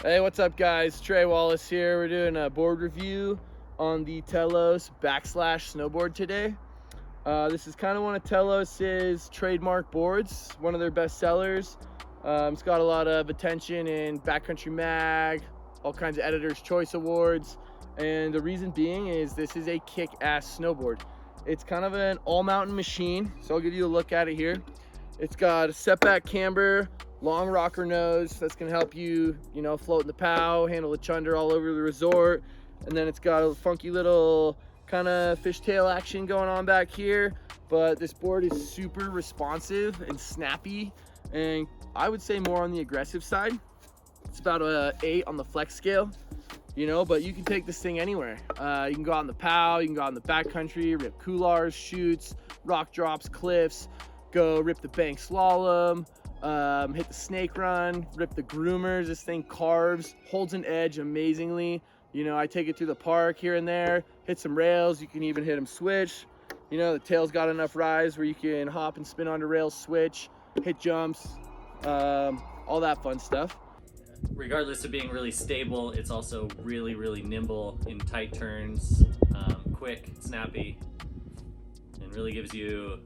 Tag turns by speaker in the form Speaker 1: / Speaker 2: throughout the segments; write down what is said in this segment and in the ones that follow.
Speaker 1: Hey, what's up guys? Trey Wallace here. We're doing a board review on the Telos Backslash snowboard today. This is kind of one of Telos's trademark boards, one of their best sellers. It's got a lot of attention in Backcountry Mag, all kinds of Editor's Choice Awards, and the reason being is this is a kick-ass snowboard. It's kind of an all-mountain machine, so I'll give you a look at it here. It's got a setback camber, long rocker nose that's gonna help you, float in the pow, handle the chunder all over the resort. And then it's got a funky little kind of fishtail action going on back here. But this board is super responsive and snappy, and I would say more on the aggressive side. It's about a 8 on the flex scale, but you can take this thing anywhere. You can go out in the pow, you can go out in the backcountry, rip couloirs, chutes, rock drops, cliffs, go rip the bank slalom, hit the snake run, rip the groomers. This thing carves, holds an edge amazingly. I take it through the park here and there, hit some rails. You can even hit them switch. The tail's got enough rise where you can hop and spin onto rails, switch, hit jumps, all that fun stuff.
Speaker 2: Regardless of being really stable, it's also really, really nimble in tight turns, quick, snappy, and really gives you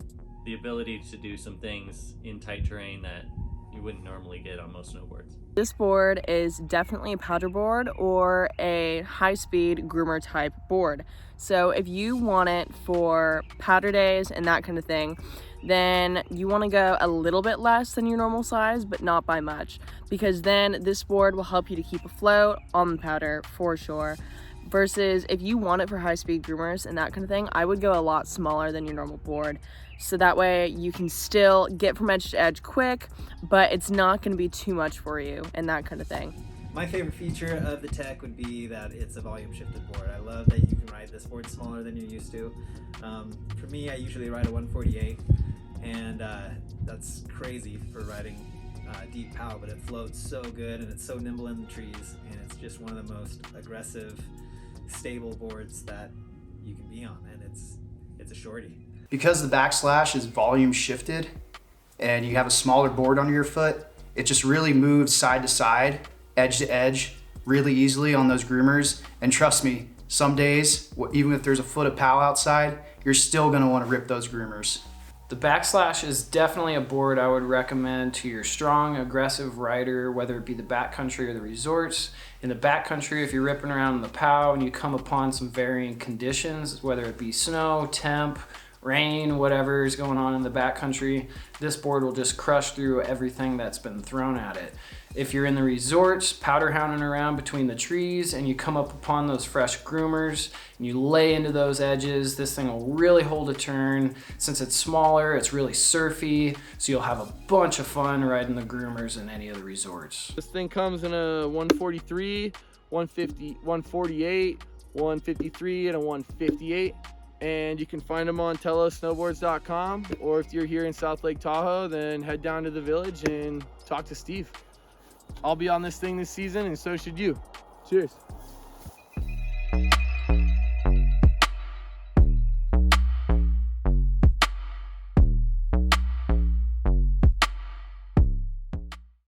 Speaker 2: the ability to do some things in tight terrain that you wouldn't normally get on most snowboards.
Speaker 3: This board is definitely a powder board or a high-speed groomer type board. So if you want it for powder days and that kind of thing, then you want to go a little bit less than your normal size, but not by much, because then this board will help you to keep afloat on the powder for sure. Versus if you want it for high-speed groomers and that kind of thing, I would go a lot smaller than your normal board. So that way you can still get from edge to edge quick, but it's not going to be too much for you and that kind of thing.
Speaker 4: My favorite feature of the tech would be that it's a volume shifted board. I love that you can ride this board smaller than you're used to. For me, I usually ride a 148, and that's crazy for riding deep pow, but it floats so good and it's so nimble in the trees, and it's just one of the most aggressive, stable boards that you can be on, and it's a shorty.
Speaker 5: Because the Backslash is volume shifted and you have a smaller board under your foot, it just really moves side to side, edge to edge, really easily on those groomers. And trust me, some days, even if there's a foot of pow outside, you're still gonna wanna rip those groomers.
Speaker 6: The Backslash is definitely a board I would recommend to your strong, aggressive rider, whether it be the backcountry or the resorts. In the backcountry, if you're ripping around in the pow and you come upon some varying conditions, whether it be snow, temp, rain, whatever is going on in the backcountry, this board will just crush through everything that's been thrown at it. If you're in the resorts, powder hounding around between the trees, and you come up upon those fresh groomers and you lay into those edges, this thing will really hold a turn. Since it's smaller, it's really surfy, so you'll have a bunch of fun riding the groomers in any of the resorts.
Speaker 1: This thing comes in a 143, 150, 148, 153, and a 158. And you can find them on telosnowboards.com, or if you're here in South Lake Tahoe, then head down to the village and talk to Steve. I'll be on this thing this season, and so should you. Cheers.